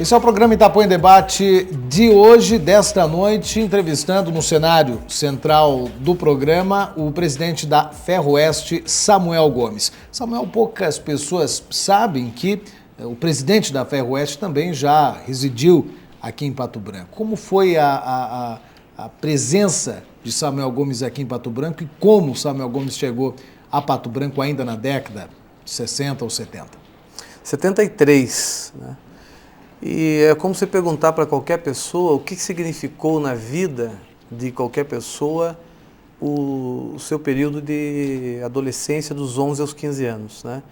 Esse é o programa Itapuã em Debate de hoje, desta noite, entrevistando no cenário central do programa o presidente da Ferroeste, Samuel Gomes. Samuel, poucas pessoas sabem que o presidente da Ferroeste também já residiu aqui em Pato Branco. Como foi a presença de Samuel Gomes aqui em Pato Branco e como Samuel Gomes chegou a Pato Branco ainda na década de 60 ou 70? 73, né? E é como você perguntar para qualquer pessoa o que significou na vida de qualquer pessoa o seu período de adolescência dos 11 aos 15 anos, né?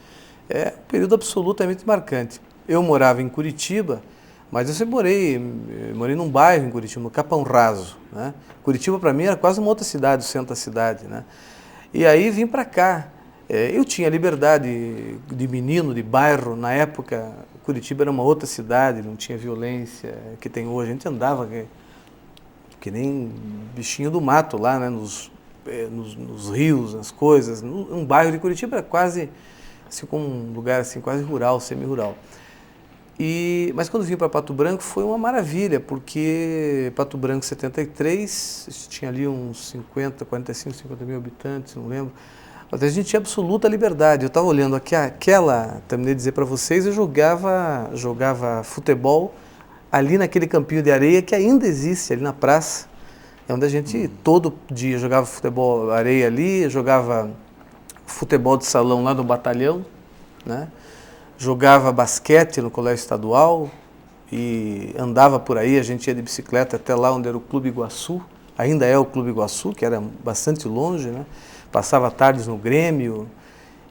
É um período absolutamente marcante. Eu morava em Curitiba, mas eu sempre morei num bairro em Curitiba, no Capão Raso, né? Curitiba para mim era quase uma outra cidade, o centro da cidade, né? E aí vim para cá. Eu tinha liberdade de menino, de bairro, na época Curitiba era uma outra cidade, não tinha violência que tem hoje. A gente andava que nem bichinho do mato lá, né, nos rios, nas coisas. Um bairro de Curitiba era quase assim, como um lugar assim, quase rural, semi-rural. Mas quando vim para Pato Branco foi uma maravilha, porque Pato Branco 73, tinha ali uns 45, 50 mil habitantes, não lembro. Mas a gente tinha absoluta liberdade. Eu estava olhando terminei de dizer para vocês, eu jogava futebol ali naquele campinho de areia que ainda existe ali na praça. É onde a gente todo dia jogava futebol, areia ali, jogava futebol de salão lá no batalhão, né? Jogava basquete no colégio estadual e andava por aí, a gente ia de bicicleta até lá onde era o Clube Iguaçu, ainda é o Clube Iguaçu, que era bastante longe, né? Passava tardes no Grêmio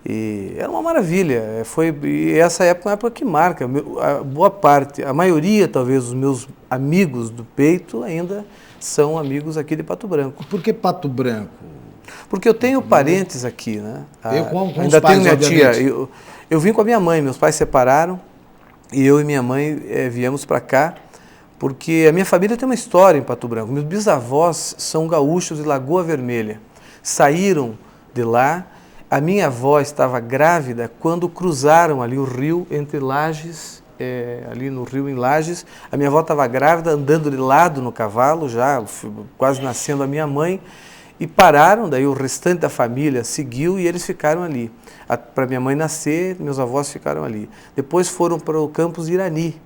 e era uma maravilha. E essa época é uma época que marca. A maioria, talvez, dos meus amigos do peito ainda são amigos aqui de Pato Branco. Por que Pato Branco? Porque eu tenho parentes aqui, né? Ainda tenho minha tia. Eu vim com a minha mãe, meus pais separaram e eu e minha mãe viemos para cá porque a minha família tem uma história em Pato Branco. Meus bisavós são gaúchos de Lagoa Vermelha. Saíram de lá, a minha avó estava grávida quando cruzaram ali o rio entre Lages, ali no rio em Lages, a minha avó estava grávida, andando de lado no cavalo, já quase nascendo a minha mãe, e pararam, daí o restante da família seguiu e eles ficaram ali. Para minha mãe nascer, meus avós ficaram ali. Depois foram para o campus Irani.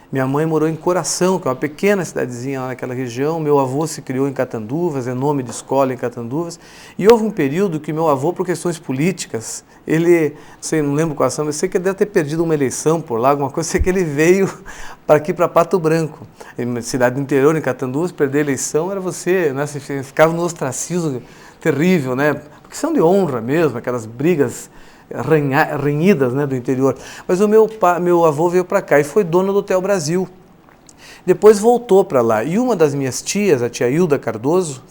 Minha mãe morou em Coração, que é uma pequena cidadezinha lá naquela região. Meu avô se criou em Catanduvas, é nome de escola em Catanduvas. E houve um período que meu avô, por questões políticas, não lembro qual ação, mas sei que ele deve ter perdido uma eleição por lá, alguma coisa, sei que ele veio para aqui, para Pato Branco. Em cidade do interior, em Catanduvas, perder a eleição era você, né, você ficava no ostracismo terrível, né? Porque são de honra mesmo, aquelas brigas renhidas, né, do interior. Mas o meu avô veio para cá e foi dono do Hotel Brasil. Depois voltou para lá. E uma das minhas tias, a tia Hilda Cardoso,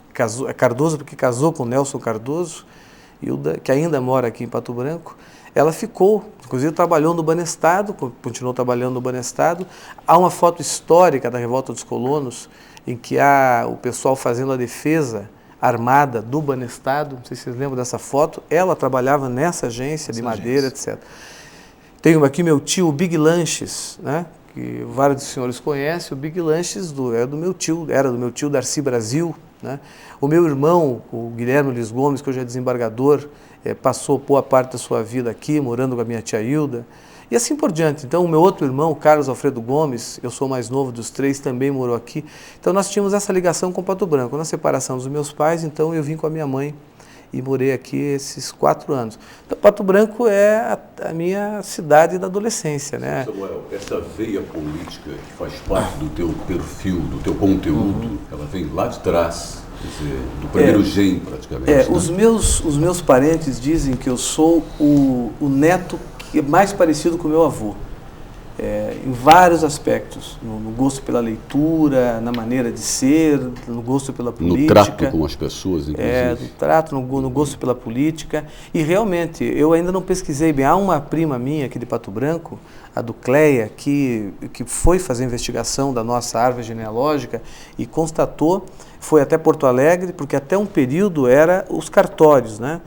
Cardoso porque casou com Nelson Cardoso, Hilda, que ainda mora aqui em Pato Branco, ela ficou, inclusive trabalhou no Banestado, continuou trabalhando no Banestado. Há uma foto histórica da Revolta dos Colonos, em que há o pessoal fazendo a defesa armada do Banestado, não sei se vocês lembram dessa foto, ela trabalhava nessa agência de madeira, etc. Tenho aqui meu tio, o Big Lanches, né, que vários dos senhores conhecem, o Big Lanches era do meu tio Darcy Brasil, né. O meu irmão, o Guilherme Luiz Gomes, que hoje é desembargador, passou boa parte da sua vida aqui, morando com a minha tia Hilda, e assim por diante. Então, o meu outro irmão, Carlos Alfredo Gomes, eu sou o mais novo dos três, também morou aqui. Então, nós tínhamos essa ligação com Pato Branco. Na separação dos meus pais, então, eu vim com a minha mãe e morei aqui esses 4 anos. Então, Pato Branco é a minha cidade da adolescência, né? Samuel, essa veia política que faz parte do teu perfil, do teu conteúdo, ela vem lá de trás, quer dizer, do primeiro gene, praticamente. Né? Os meus parentes dizem que eu sou o neto que é mais parecido com o meu avô, em vários aspectos, no gosto pela leitura, na maneira de ser, no gosto pela política. No trato com as pessoas, inclusive. No gosto pela política. E realmente, eu ainda não pesquisei bem. Há uma prima minha aqui de Pato Branco, a Ducleia, que foi fazer investigação da nossa árvore genealógica e constatou, foi até Porto Alegre, porque até um período era os cartórios, né?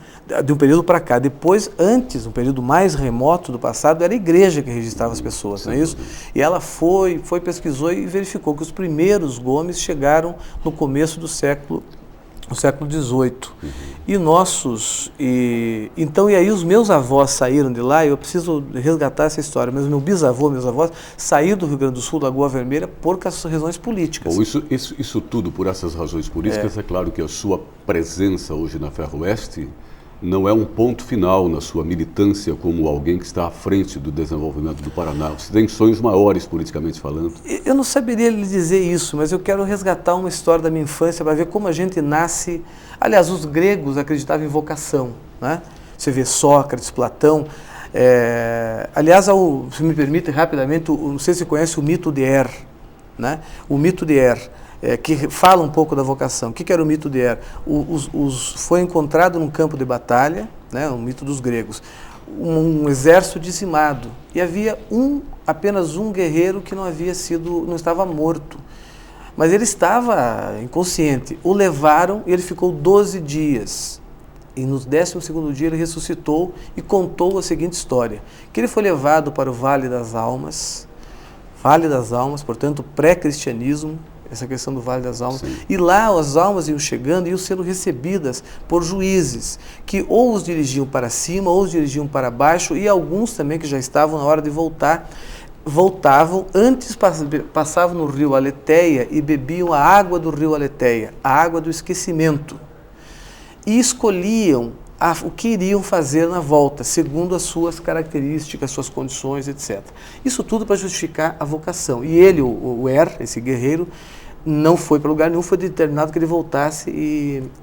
De um período para cá. Depois, antes, um período mais remoto do passado, era a igreja que registrava as pessoas, não é isso? E ela foi, pesquisou e verificou que os primeiros Gomes chegaram no começo do século XVIII. Então, e aí os meus avós saíram de lá, e eu preciso resgatar essa história, mas meu bisavô, meus avós, saíram do Rio Grande do Sul, Lagoa Vermelha, por razões políticas. Bom, isso tudo por essas razões políticas, é claro que a sua presença hoje na Ferroeste não é um ponto final na sua militância como alguém que está à frente do desenvolvimento do Paraná. Você tem sonhos maiores, politicamente falando? Eu não saberia lhe dizer isso, mas eu quero resgatar uma história da minha infância para ver como a gente nasce. Aliás, os gregos acreditavam em vocação, né? Você vê Sócrates, Platão. Aliás, se me permite rapidamente, não sei se você conhece o mito de Er, né? O mito de Er. Que fala um pouco da vocação. O que era o mito de Er? Foi encontrado num campo de batalha, né, um mito dos gregos, um exército dizimado, e havia apenas um guerreiro que não estava morto, mas ele estava inconsciente. O levaram e ele ficou 12 dias. E no 12º dia ele ressuscitou e contou a seguinte história, que ele foi levado para o Vale das Almas, portanto pré-cristianismo, essa questão do Vale das Almas. Sim. E lá as almas iam chegando e iam sendo recebidas por juízes, que ou os dirigiam para cima, ou os dirigiam para baixo, e alguns também que já estavam na hora de voltar, voltavam, antes passavam no rio Aleteia e bebiam a água do rio Aleteia, a água do esquecimento. E escolhiam o que iriam fazer na volta, segundo as suas características, suas condições, etc. Isso tudo para justificar a vocação. E ele, o Er, esse guerreiro, não foi para lugar nenhum, foi determinado que ele voltasse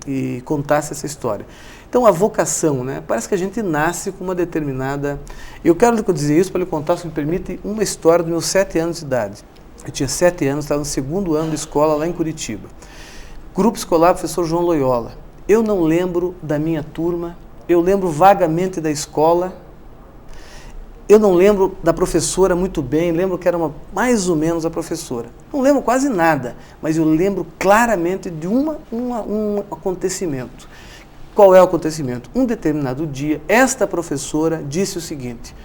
e contasse essa história. Então, a vocação, né? Parece que a gente nasce com uma determinada... Eu quero dizer isso para lhe contar, se me permite, uma história dos meus 7 anos de idade. Eu tinha 7 anos, estava no 2º ano de escola lá em Curitiba. Grupo escolar, professor João Loyola. Eu não lembro da minha turma, eu lembro vagamente da escola, eu não lembro da professora muito bem, lembro que era mais ou menos a professora. Não lembro quase nada, mas eu lembro claramente de um acontecimento. Qual é o acontecimento? Um determinado dia, esta professora disse o seguinte,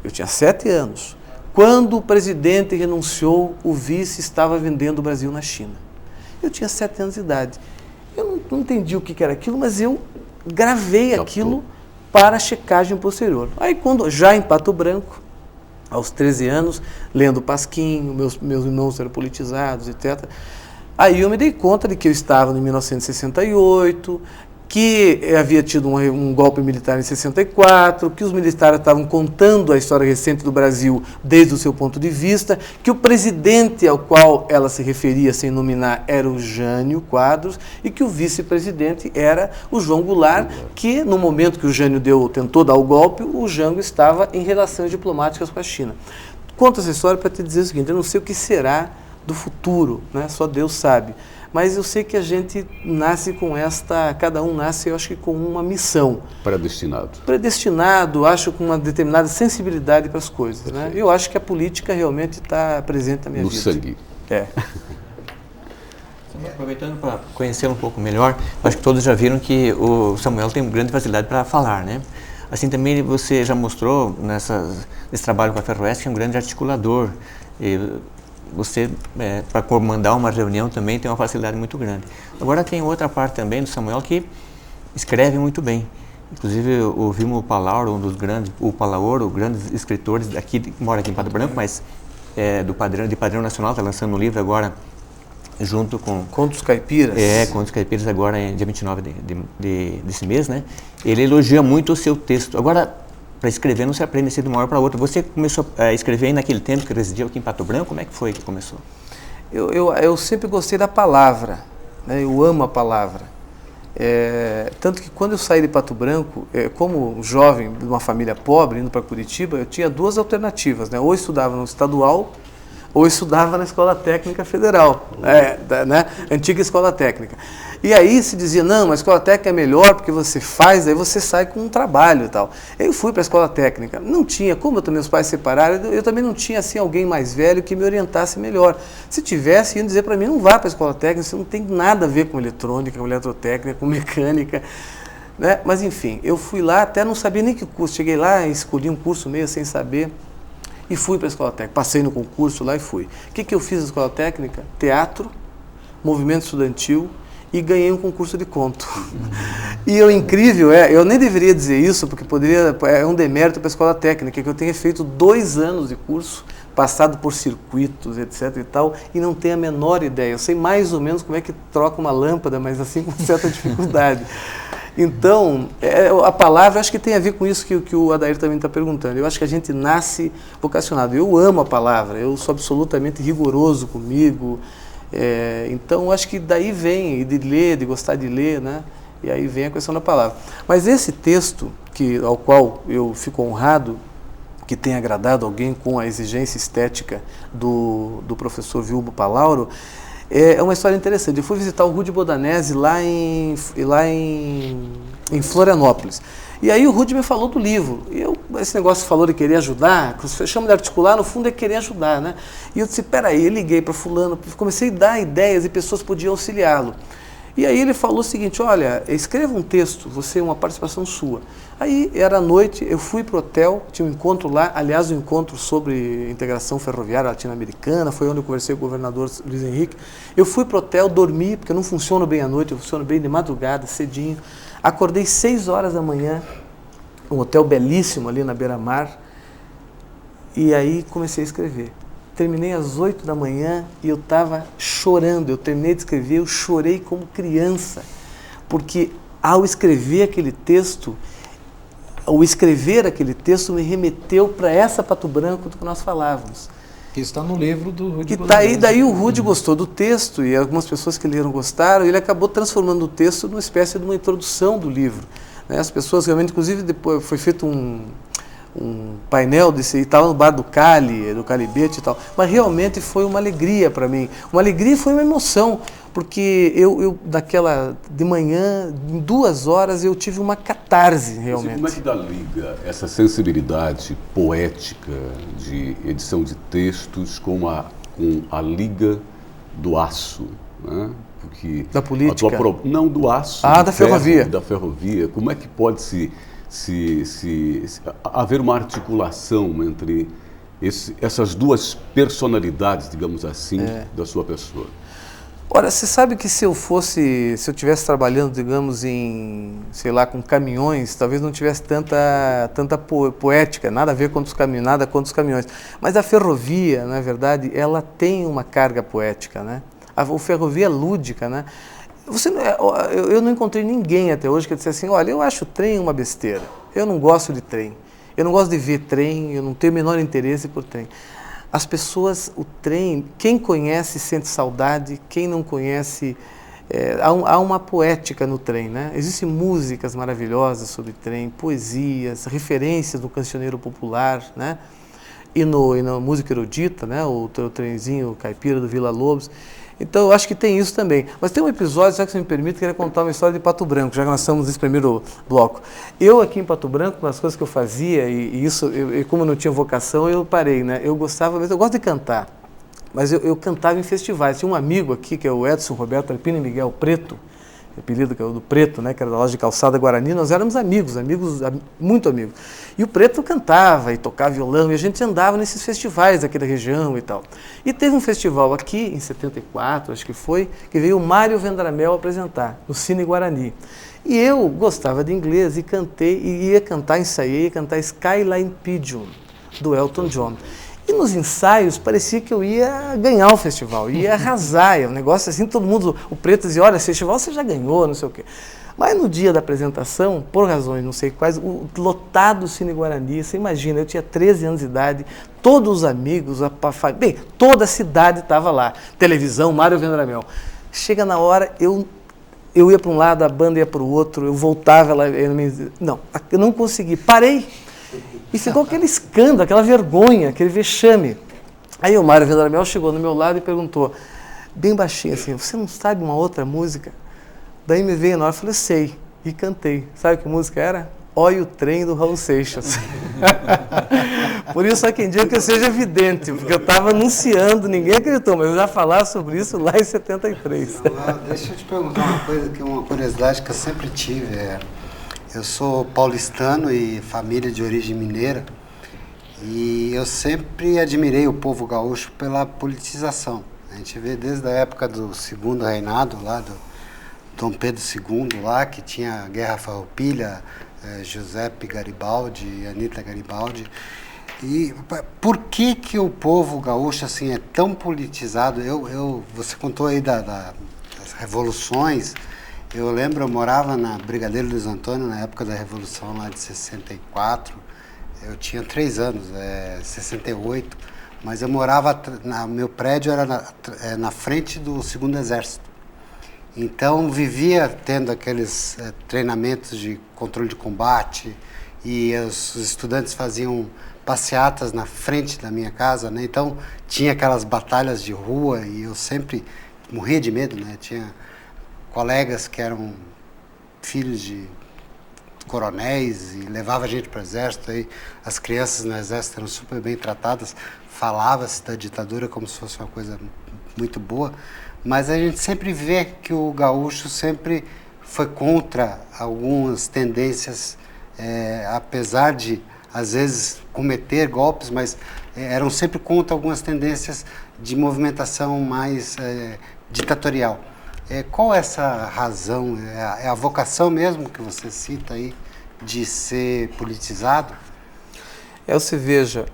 eu tinha 7 anos, quando o presidente renunciou, o vice estava vendendo o Brasil na China. Eu tinha 7 anos de idade. Eu não entendi o que era aquilo, mas eu gravei aquilo para a checagem posterior. Aí, quando já em Pato Branco, aos 13 anos, lendo Pasquim, meus irmãos eram politizados, etc. Aí eu me dei conta de que eu estava em 1968, que havia tido um golpe militar em 64, que os militares estavam contando a história recente do Brasil desde o seu ponto de vista, que o presidente ao qual ela se referia sem nominar era o Jânio Quadros e que o vice-presidente era o João Goulart, que no momento que o Jânio tentou dar o golpe, o Jango estava em relações diplomáticas com a China. Conto essa história para te dizer o seguinte, eu não sei o que será do futuro, né? Só Deus sabe. Mas eu sei que a gente nasce com cada um nasce, eu acho que com uma missão. Predestinado. Predestinado, acho com uma determinada sensibilidade para as coisas. Né? Eu acho que a política realmente está presente na minha vida. No sangue. Aproveitando para conhecer um pouco melhor, acho que todos já viram que o Samuel tem grande facilidade para falar, né? Assim também você já mostrou nesse trabalho com a Ferroeste que é um grande articulador. Você, para comandar uma reunião, também tem uma facilidade muito grande. Agora tem outra parte também do Samuel que escreve muito bem. Inclusive, ouvimos o Palaoro, o Palaoro, grandes escritores que mora aqui em Pato Branco, mas de padrão nacional, está lançando um livro agora, junto com... Contos Caipiras. Contos Caipiras, agora dia 29 desse mês, né? Ele elogia muito o seu texto. Agora, para escrever não se aprende assim de uma hora para outra. Você começou a escrever naquele tempo que residia aqui em Pato Branco? Como é que foi que começou? Eu sempre gostei da palavra, né? Eu amo a palavra. Tanto que quando eu saí de Pato Branco, como jovem de uma família pobre, indo para Curitiba, eu tinha 2 alternativas, né? Ou estudava no estadual, ou estudava na Escola Técnica Federal, né? Antiga Escola Técnica. E aí se dizia, não, a Escola Técnica é melhor porque você faz, aí você sai com um trabalho e tal. Eu fui para a Escola Técnica, não tinha, como meus pais se separaram, eu também não tinha assim alguém mais velho que me orientasse melhor. Se tivesse, iam dizer para mim, não vá para a Escola Técnica, você não tem nada a ver com eletrônica, com eletrotécnica, com mecânica, né? Mas enfim, eu fui lá, até não sabia nem que curso, cheguei lá, escolhi um curso meio sem saber, e fui para a Escola Técnica, passei no concurso lá e fui. O que eu fiz na Escola Técnica? Teatro, movimento estudantil, e ganhei um concurso de conto. E o incrível eu nem deveria dizer isso, porque é um demérito para a Escola Técnica, que eu tenha feito 2 anos de curso, passado por circuitos, etc e tal, e não tenho a menor ideia. Eu sei mais ou menos como é que troca uma lâmpada, mas assim com certa dificuldade. Então, a palavra, acho que tem a ver com isso que o Adair também está perguntando. Eu acho que a gente nasce vocacionado. Eu amo a palavra, eu sou absolutamente rigoroso comigo. Então, acho que daí vem, de ler, de gostar de ler, né? E aí vem a questão da palavra. Mas esse texto, ao qual eu fico honrado, que tenha agradado alguém com a exigência estética do professor Vilbo Palauro, é uma história interessante. Eu fui visitar o Rudy Bodanese lá em Florianópolis. E aí o Rudy me falou do livro. E esse negócio falou de querer ajudar, chama de articular, no fundo é querer ajudar, né? E eu disse, peraí, eu liguei para fulano, comecei a dar ideias e pessoas podiam auxiliá-lo. E aí ele falou o seguinte, olha, escreva um texto, uma participação sua. Aí era à noite, eu fui para o hotel, tinha um encontro lá, aliás, um encontro sobre integração ferroviária latino-americana, foi onde eu conversei com o governador Luiz Henrique. Eu fui para o hotel, dormi, porque eu não funciono bem à noite, eu funciono bem de madrugada, cedinho. Acordei 6 horas da manhã, um hotel belíssimo ali na beira-mar, e aí comecei a escrever. Terminei às 8 da manhã e eu estava chorando. Eu terminei de escrever, eu chorei como criança, porque ao escrever aquele texto me remeteu para essa Pato Branco do que nós falávamos. Que está no livro do Rudy. Daí o Rudy gostou do texto e algumas pessoas que leram gostaram, e ele acabou transformando o texto numa espécie de uma introdução do livro. Né? As pessoas realmente, inclusive depois foi feito um painel desse, estava no bar do Calibete e tal, mas realmente foi uma alegria para mim, uma alegria e foi uma emoção, porque eu de manhã, em 2 horas, eu tive uma catarse realmente. Como é que dá liga essa sensibilidade poética de edição de textos com a liga do aço, né? Porque da política? Não, do aço. Da ferrovia. Da ferrovia. Como é que pode haver uma articulação entre essas duas personalidades, digamos assim, da sua pessoa? Olha, você sabe que se eu estivesse trabalhando, digamos, com caminhões, talvez não tivesse tanta poética, nada contra os caminhões. Mas a ferrovia, na verdade, ela tem uma carga poética, né? A ferrovia é lúdica, né? Eu não encontrei ninguém até hoje que disse assim, olha, eu acho o trem uma besteira, eu não gosto de trem, eu não gosto de ver trem, eu não tenho o menor interesse por trem. As pessoas, o trem, quem conhece sente saudade, quem não conhece, há uma poética no trem, né? Existem músicas maravilhosas sobre trem, poesias, referências do cancioneiro popular, né? E na música erudita, né? O trenzinho caipira do Vila Lobos. Então, eu acho que tem isso também. Mas tem um episódio, se você me permite, eu queria contar uma história de Pato Branco, já que nós estamos nesse primeiro bloco. Eu, aqui em Pato Branco, uma das coisas que eu fazia, como eu não tinha vocação, eu parei, né? Eu gosto de cantar, mas eu cantava em festivais. Tinha um amigo aqui, que é o Edson Roberto Alpino Miguel Preto, apelido que é o do Preto, né, que era da loja de calçada Guarani, nós éramos amigos, muito amigos. E o Preto cantava e tocava violão, e a gente andava nesses festivais aqui da região e tal. E teve um festival aqui, em 74, acho que foi, que veio o Mário Vendramel apresentar, no Cine Guarani. E eu gostava de inglês e ensaiei ia cantar Skyline Pigeon, do Elton John. E nos ensaios parecia que eu ia ganhar o festival, ia arrasar, um negócio assim, todo mundo, o Preto dizia, olha, esse festival você já ganhou, não sei o quê. Mas no dia da apresentação, por razões não sei quais, o lotado Cine Guarani, você imagina, eu tinha 13 anos de idade, todos os amigos, toda a cidade estava lá, televisão, Mário Vendramel. Chega na hora, eu ia para um lado, a banda ia para o outro, eu voltava, eu não consegui, parei. E ficou aquele escândalo, aquela vergonha, aquele vexame. Aí o Mário Villaramel chegou no meu lado e perguntou, bem baixinho assim, você não sabe uma outra música? Daí me veio na hora, eu falei, sei, e cantei. Sabe que música era? Olha o Trem, do Raul Seixas. Por isso há quem diga que eu seja evidente, porque eu estava anunciando, ninguém acreditou, mas eu já falava sobre isso lá em 73. Deixa eu te perguntar uma coisa, que é uma curiosidade que eu sempre tive. Eu sou paulistano e família de origem mineira, e eu sempre admirei o povo gaúcho pela politização. A gente vê desde a época do Segundo Reinado, lá do Dom Pedro II, lá, que tinha a Guerra Farroupilha, Giuseppe Garibaldi, Anita Garibaldi. E por que o povo gaúcho assim é tão politizado? Você contou aí das revoluções. Eu lembro, eu morava na Brigadeiro Luiz Antônio na época da Revolução lá de 64. Eu tinha 3 anos, 68, mas eu morava, meu prédio era na frente do Segundo Exército. Então vivia tendo aqueles treinamentos de controle de combate, e os estudantes faziam passeatas na frente da minha casa, né? Então tinha aquelas batalhas de rua e eu sempre morria de medo, né? Tinha colegas que eram filhos de coronéis e levava a gente para o exército. Aí as crianças no exército eram super bem tratadas, falava-se da ditadura como se fosse uma coisa muito boa, mas a gente sempre vê que o gaúcho sempre foi contra algumas tendências, apesar de às vezes cometer golpes, mas eram sempre contra algumas tendências de movimentação mais ditatorial. Qual é essa razão? É a vocação mesmo que você cita aí de ser politizado? Você veja,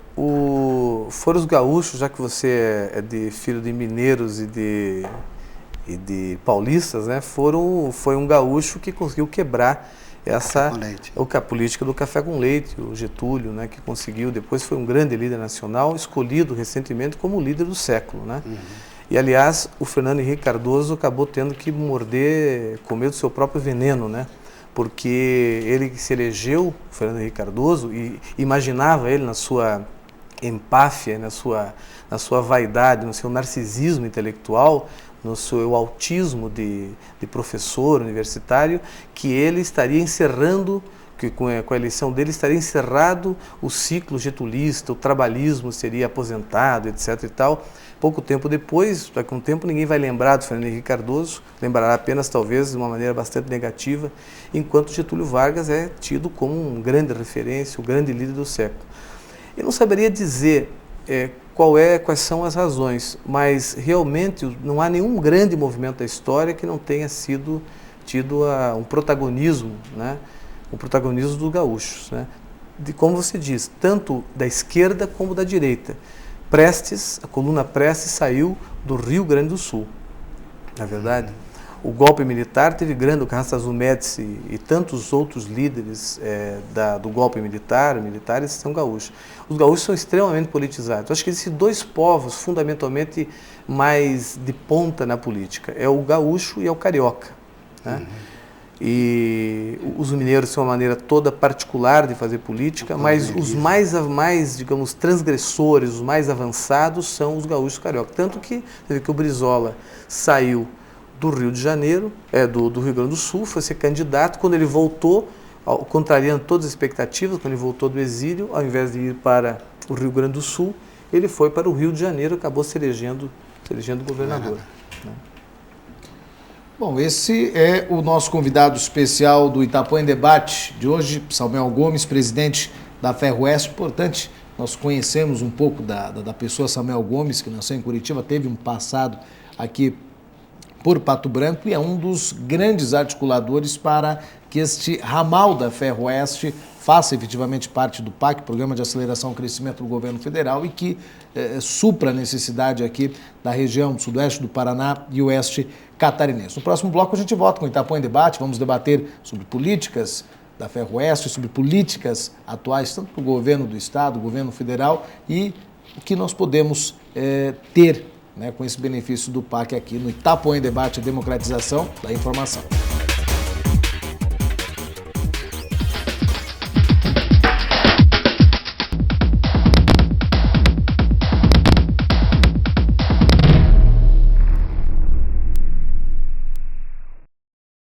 foram os gaúchos, já que você é filho de mineiros e de paulistas, né? Foi um gaúcho que conseguiu quebrar a política do café com leite, o Getúlio, né? Que conseguiu, depois foi um grande líder nacional, escolhido recentemente como líder do século, né? Uhum. E, aliás, o Fernando Henrique Cardoso acabou tendo que comer do seu próprio veneno, né? Porque ele se elegeu, o Fernando Henrique Cardoso, e imaginava ele na sua empáfia, na sua vaidade, no seu narcisismo intelectual, no seu autismo de professor universitário, que ele estaria encerrando, que com a eleição dele estaria encerrado o ciclo getulista, o trabalhismo seria aposentado, etc. e tal. Pouco tempo depois, daqui a um tempo, ninguém vai lembrar do Fernando Henrique Cardoso, lembrará apenas, talvez, de uma maneira bastante negativa, enquanto Getúlio Vargas é tido como um grande referência, o grande líder do século. Eu não saberia dizer quais são as razões, mas realmente não há nenhum grande movimento da história que não tenha tido um protagonismo, né? O protagonismo dos gaúchos, né? Como você diz, tanto da esquerda como da direita. A coluna Prestes saiu do Rio Grande do Sul, na verdade. O golpe militar teve o Carrasco Médici e tantos outros líderes do golpe militares são gaúchos. Os gaúchos são extremamente politizados. Acho que existem 2 povos fundamentalmente mais de ponta na política. É o gaúcho e é o carioca, né? Uhum. E os mineiros têm uma maneira toda particular de fazer política, mas os mais, digamos, transgressores, os mais avançados são os gaúchos cariocas. Tanto que você vê que o Brizola saiu do Rio de Janeiro, do Rio Grande do Sul, foi ser candidato. Quando ele voltou, contrariando todas as expectativas, quando ele voltou do exílio, ao invés de ir para o Rio Grande do Sul, ele foi para o Rio de Janeiro e acabou se elegendo governador. Né? Bom, esse é o nosso convidado especial do Itapuã em Debate de hoje, Samuel Gomes, presidente da Ferroeste. Importante, nós conhecemos um pouco da pessoa Samuel Gomes, que nasceu em Curitiba, teve um passado aqui por Pato Branco e é um dos grandes articuladores para que este ramal da Ferroeste faça efetivamente parte do PAC, Programa de Aceleração e Crescimento do Governo Federal, e que supra a necessidade aqui da região do Sudoeste do Paraná e Oeste catarinense. No próximo bloco a gente volta com o Itapuã em Debate, vamos debater sobre políticas da Ferroeste, sobre políticas atuais, tanto do governo do Estado, do governo federal, e o que nós podemos ter, né, com esse benefício do PAC aqui no Itapuã em Debate, a democratização da informação.